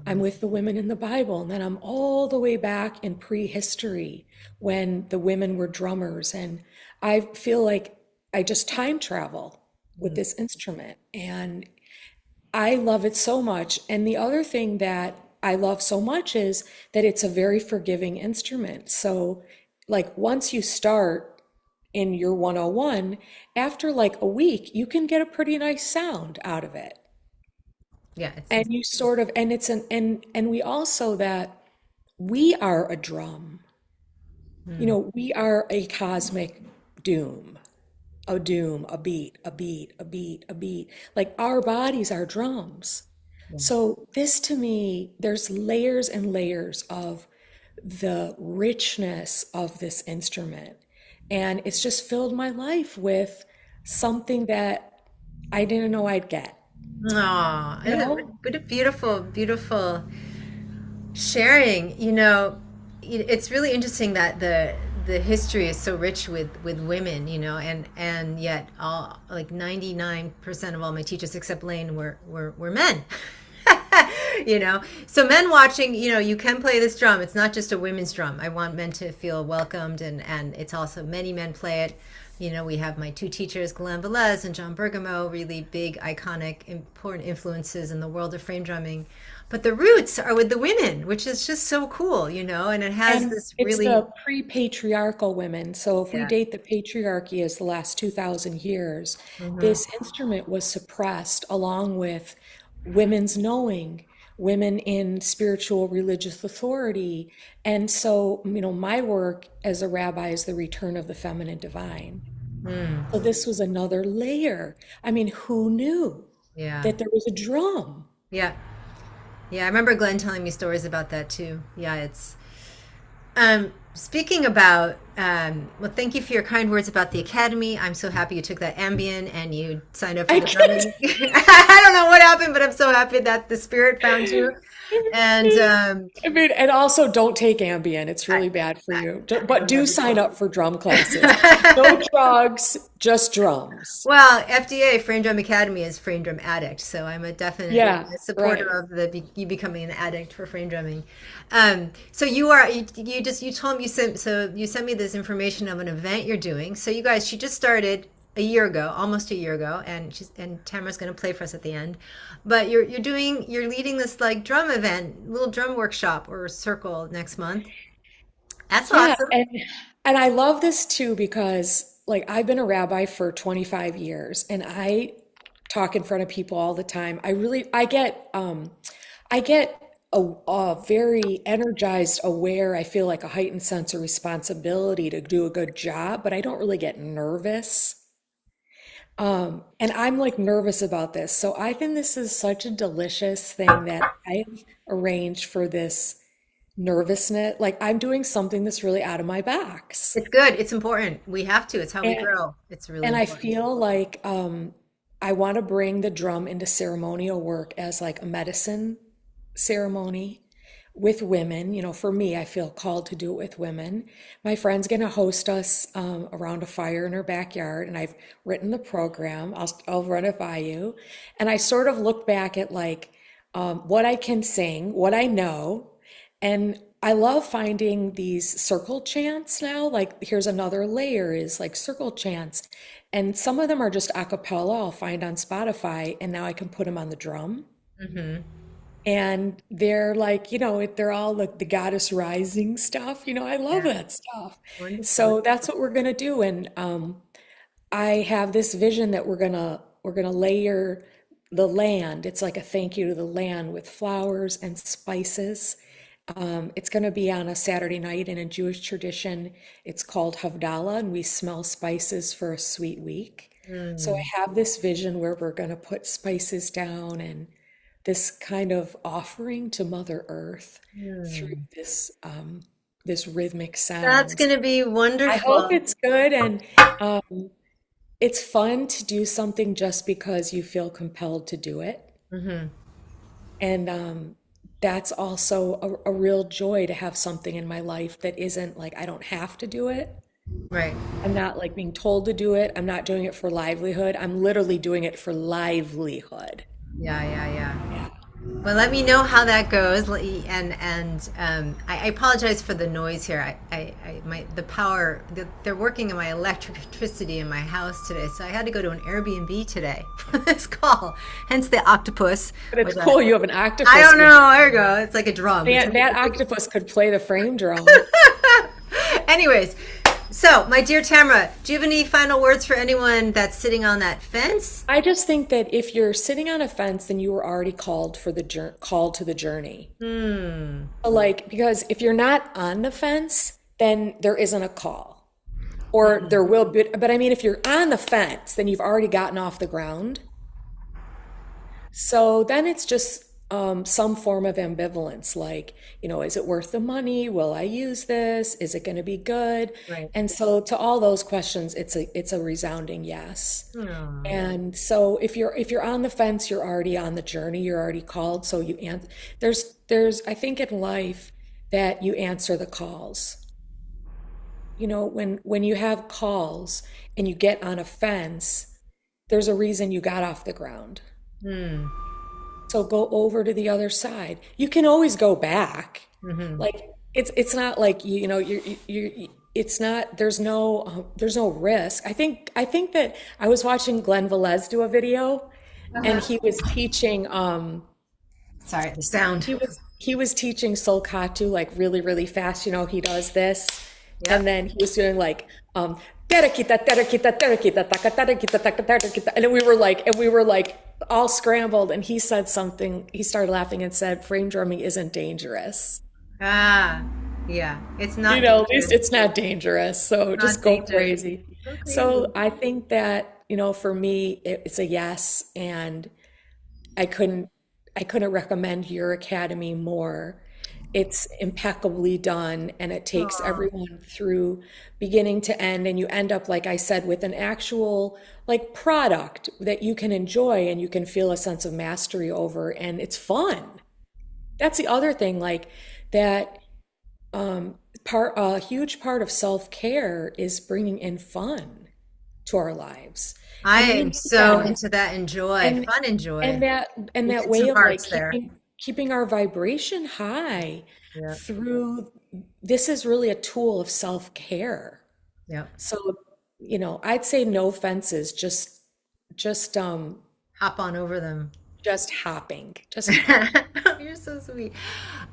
I'm with the women in the Bible. And then I'm all the way back in prehistory when the women were drummers. And I feel like I just time travel with this instrument. And I love it so much. And the other thing that I love so much is that it's a very forgiving instrument. So, like, once you start in your 101, after like a week, you can get a pretty nice sound out of it. Yeah. And you sort of, and it's and we also that we are a drum. We are a cosmic doom. A doom, a beat, a beat, a beat, a beat. Like our bodies are drums. So this to me, there's layers and layers of the richness of this instrument. And it's just filled my life with something that I didn't know I'd get. Oh, You know? what a beautiful, beautiful sharing. It's really interesting that the history is so rich with women, and yet all like 99% of all my teachers except Lane were men. So men watching, you can play this drum. It's not just a women's drum. I want men to feel welcomed, and it's also many men play it. We have my two teachers, Glenn Velez and John Bergamo, really big, iconic, important influences in the world of frame drumming. But the roots are with the women, which is just so cool, and it has And this it's really, the pre-patriarchal women. So if we yeah. date the patriarchy as the last 2,000 years, this instrument was suppressed along with women's knowing, women in spiritual religious authority. And so, my work as a rabbi is the return of the feminine divine. So this was another layer. I mean, who knew Yeah. that there was a drum? Yeah. Yeah, I remember Glenn telling me stories about that too. Yeah, it's speaking about well, thank you for your kind words about the academy. I'm so happy you took that Ambien and you signed up for I the can't. drumming. I don't know what happened, but I'm so happy that the spirit found you. And I mean, and also don't take Ambien. It's really bad for you. I But do never sign do. up for drum classes. No drugs, just drums. Well, FDA Frame Drum Academy is Frame Drum Addict, so I'm a definite Yeah, supporter right. of you becoming an addict for frame drumming. So you told me you sent me this information of an event you're doing. So you guys, she just started a year ago, almost a year ago, and Tamara's going to play for us at the end. But you're leading this like drum event, little drum workshop or circle next month. That's Yeah, awesome. and I love this too because like I've been a rabbi for 25 years and I talk in front of people all the time. I get a very energized, aware, I feel like a heightened sense of responsibility to do a good job, but I don't really get nervous. And I'm like nervous about this. So I think this is such a delicious thing that I have arranged for this nervousness. Like I'm doing something that's really out of my box. It's good. It's important. We have to. It's how we And grow. It's really and I important. feel like I want to bring the drum into ceremonial work as like a medicine ceremony with women. You know, for me, I feel called to do it with women. My friend's going to host us around a fire in her backyard, and I've written the program. I'll run it by you. And I sort of look back at like what I can sing, what I know, and I love finding these circle chants now. Like here's another layer is like circle chants. And some of them are just a cappella I'll find on Spotify, and now I can put them on the drum. Hmm. And they're like, they're all like the goddess rising stuff. I love Yeah, that stuff. wonderful. So that's what we're gonna do. And I have this vision that we're gonna layer the land. It's like a thank you to the land with flowers and spices. It's going to be on a Saturday night in a Jewish tradition. It's called Havdalah, and we smell spices for a sweet week. So I Mm, have this vision where we're going to put spices down and this kind of offering to Mother Earth through mm. this rhythmic That's sounds. going to be I hope wonderful. it's good, and um, it's fun to do something just because you feel compelled to do it. Hmm. And that's also a real joy to have something in my life that isn't like I don't have to do it. Right. I'm not like being told to do it. I'm not doing it for livelihood. I'm literally doing it for livelihood. Yeah, yeah, yeah. Yeah. Well, let me know how that goes. I apologize for the noise here. The power. They're working on my electricity in my house today, so I had to go to an Airbnb today for this call. Hence the octopus. But it's With cool. You have an I octopus. don't know. There you go. It's like a drum. That octopus could play the frame drum. Anyways, so my dear Tamara, do you have any final words for anyone that's sitting on that fence? I just think that if you're sitting on a fence, then you were already called for the called to the journey. Hmm. Like, because if you're not on the fence, then there isn't a call. Or there will be, but I mean, if you're on the fence, then you've already gotten off the ground. So then it's just some form of ambivalence, like, is it worth the money? Will I use this? Is it going to be good? Right. And so to all those questions, it's a resounding yes. Hmm. And so if you're on the fence, you're already on the journey, you're already called. So there's I think in life that you answer the calls. When you have calls and you get on a fence, there's a reason you got off the ground. Hmm. So go over to the other side. You can always go back. Hmm. Like it's not like you it's not there's no risk. I think that I was watching Glenn Velez do a video, and he was teaching Sorry, the sound. he was teaching Solkatu like really really fast. He does this, and Yep. then he was doing like terekita terekita terekita taka terekita taka terekita, and we were like all scrambled. And he said something. He started laughing and said, "Frame drumming isn't dangerous. Ah, yeah. It's not At least dangerous. it's not dangerous. So Not just go dangerous. crazy." Go So crazy. I think that for me, it's a yes, and I couldn't I couldn't recommend your academy more. It's impeccably done, and it takes Oh, everyone through beginning to end, and you end up, like I said, with an actual like product that you can enjoy and you can feel a sense of mastery over, and it's fun. that's the other thing, like that a huge part of self-care is bringing in fun to our lives. I And we am need so that. into that and joy, And fun and and joy. that and You that hit some way of like hearts there. keeping our vibration high Yeah. through this is really a tool of self-care. Yeah. So, I'd say no fences, just Hop on over them. just hopping. Just You're so sweet.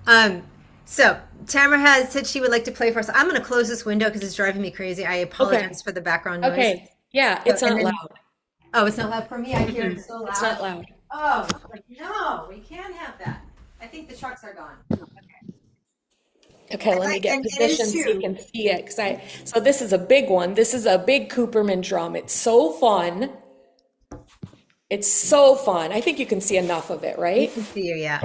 Um, so Tamara has said she would like to play for us. I'm going to close this window because it's driving me crazy. I okay. apologize for the background noise. Okay. Yeah, So, it's and not then, loud. oh, it's not loud for me. I hear it so It's loud. not loud. Oh, no, we can't have that. I think the trucks are gone. Okay, let me get and it positioned is so you too. can see it. So this is a big one. This is a big Cooperman drum. It's so fun. It's so fun. I think you can see enough of it, You right? can see you, yeah.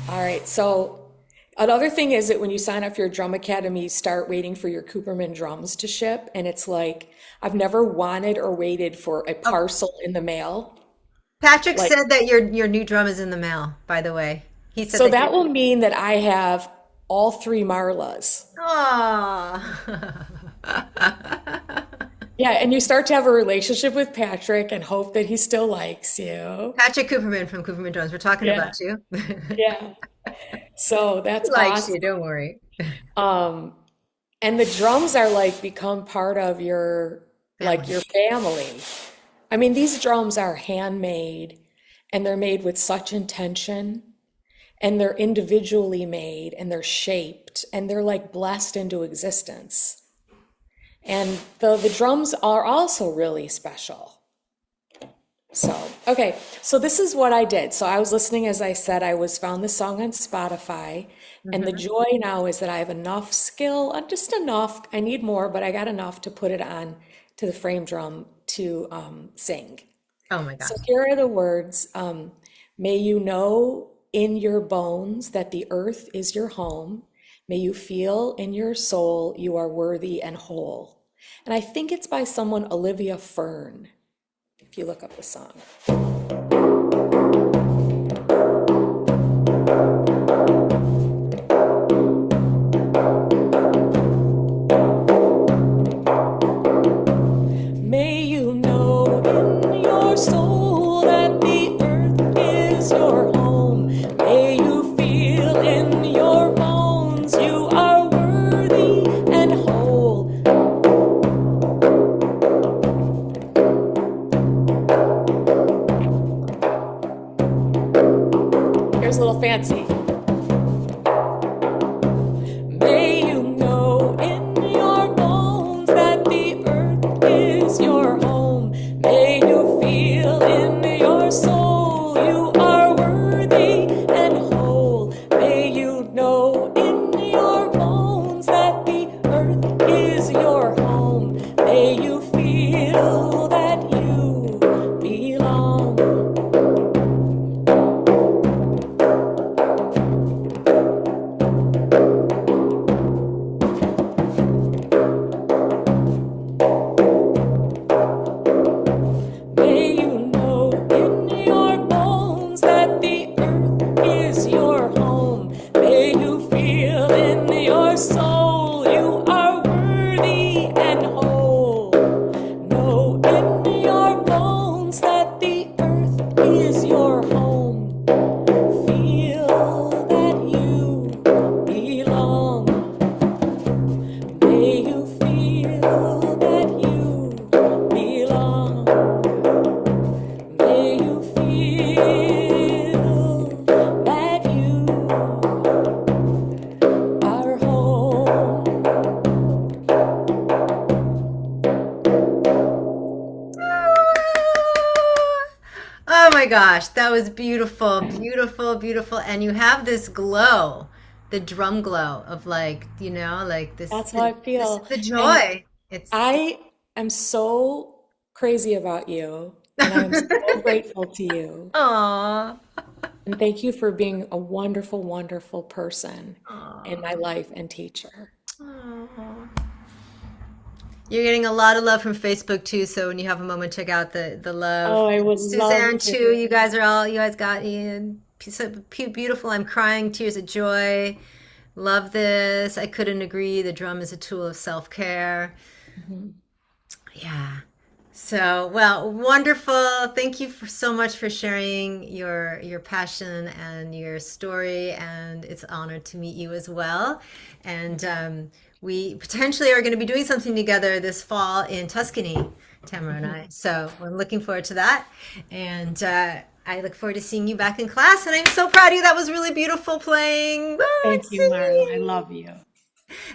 All right. So another thing is that when you sign up for your drum academy, you start waiting for your Cooperman drums to ship. And it's like, I've never wanted or waited for a parcel in the mail. Patrick Like, said that your new drum is in the mail, by the way. He said so that that will mean that I have all three Marlas. Oh. Yeah, and you start to have a relationship with Patrick and hope that he still likes you. Patrick Cooperman from Cooperman Drums. We're talking Yeah, about you. yeah. So He that's likes awesome. you, don't worry. Um, and the drums are like become part of your Family. your family. I mean, these drums are handmade and they're made with such intention and they're individually made and they're shaped and they're like blessed into existence. And the drums are also really special. So, okay, so this is what I did. So I was listening, as I said, found the song on Spotify, and the Mhm. joy now is that I have enough skill, just enough. I need more, but I got enough to put it on to the frame drum to sing. Oh my So gosh. here are the words. May you know in your bones that the earth is your home. May you feel in your soul you are worthy and whole. And I think it's by someone, Olivia Fern, if you look up the song. May you know in your soul that the earth is your home. May you feel in your bones you are worthy and whole. Here's a little fancy. May you know in your bones that the earth is your home. May you feel in your soul you are worthy and whole. May you know in your bones that the earth is your home. May you feel that you belong. May you know in your bones that the earth is your home. May you feel in your soul you are worthy and whole. Know in your bones that the earth is your home. Feel that you belong. May you feel that you belong. May you feel that you are home. Oh my gosh, that was beautiful, beautiful, beautiful. And you have this glow, the drum glow of like this. That's how I This is feel. the And joy. It's I am so crazy about you, and I am so grateful to you. Aw. And thank you for being a wonderful, wonderful person in my Aw. life and teacher. Aw. You're getting a lot of love from Facebook too, so when you have a moment, check out the love. Oh, I would love Suzanne too. to. You guys got Ian. so beautiful. I'm crying tears of joy. Love this. I couldn't agree. The drum is a tool of self-care. Mhm. Yeah. So, well, wonderful. Thank you so much for sharing your passion and your story, and it's an honor to meet you as well. And we potentially are going to be doing something together this fall in Tuscany, Tamara and I. So we're looking forward to that. And I look forward to seeing you back in class. And I'm so proud of you. That was really beautiful playing. Thank you, Marla. I love you.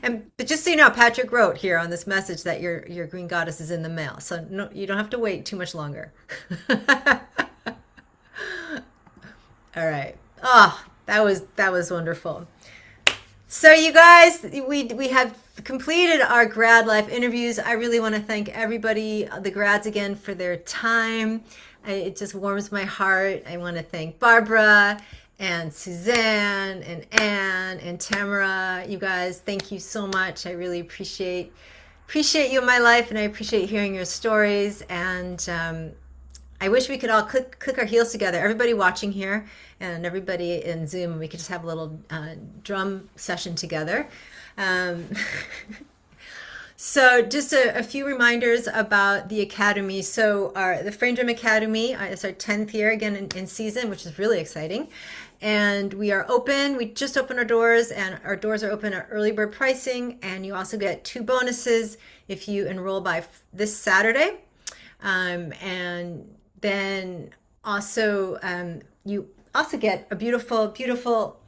But just so you know, Patrick wrote here on this message that your green goddess is in the mail, so no, you don't have to wait too much longer. All right. Oh, that was wonderful. So you guys, we have completed our grad life interviews. I really want to thank everybody, the grads again, for their time. It just warms my heart. I want to thank Barbara and Suzanne and Anne and Tamara. You guys, thank you so much. I really appreciate you in my life, and I appreciate hearing your stories. And I wish we could all click our heels together. Everybody watching here and everybody in Zoom, and we could just have a little drum session together. Um, So just a few reminders about the Academy. So the Frame Drum Academy is our 10th year again in season, which is really exciting. And we are open. We just opened our doors, and our doors are open at early bird pricing. And you also get 2 bonuses if you enroll by this Saturday. And then also you also get a beautiful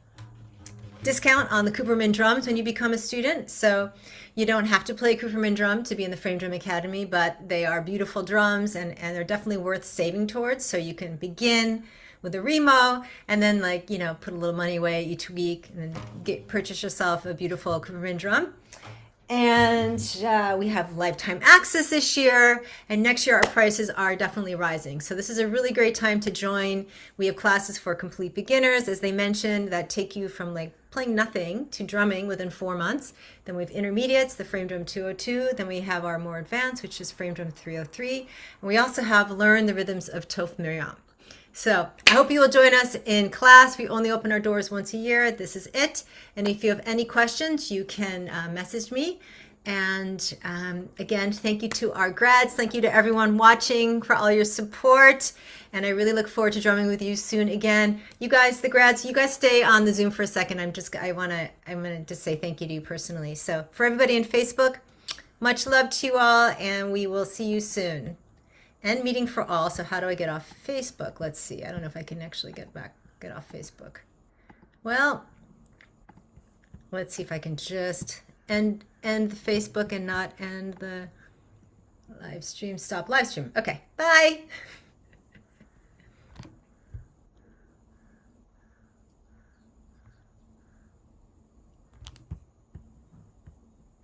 discount on the Cooperman drums when you become a student. So you don't have to play Cooperman drum to be in the Frame Drum Academy, but they are beautiful drums, and they're definitely worth saving towards. So you can begin with a Remo and then, like, you know, put a little money away each week and then purchase yourself a beautiful Cooperman drum. And we have lifetime access this year, and next year our prices are definitely rising. So this is a really great time to join. We have classes for complete beginners, as they mentioned, that take you from like playing nothing to drumming within 4 months. Then we have intermediates, the Frame Drum 202. Then we have our more advanced, which is Frame Drum 303. And we also have Learn the Rhythms of Toph Miriam. So I hope you will join us in class. We only open our doors once a year. This is it. And if you have any questions, you can message me. And again, thank you to our grads. Thank you to everyone watching for all your support. And I really look forward to drumming with you soon again. You guys, the grads, you guys stay on the Zoom for a second. I'm gonna just say thank you to you personally. So for everybody in Facebook, much love to you all, and we will see you soon. And meeting for all. So how do I get off Facebook? Let's see. I don't know if I can actually get off Facebook. Well, let's see if I can just end the Facebook and not end the live stream. Stop live stream. Okay. Bye.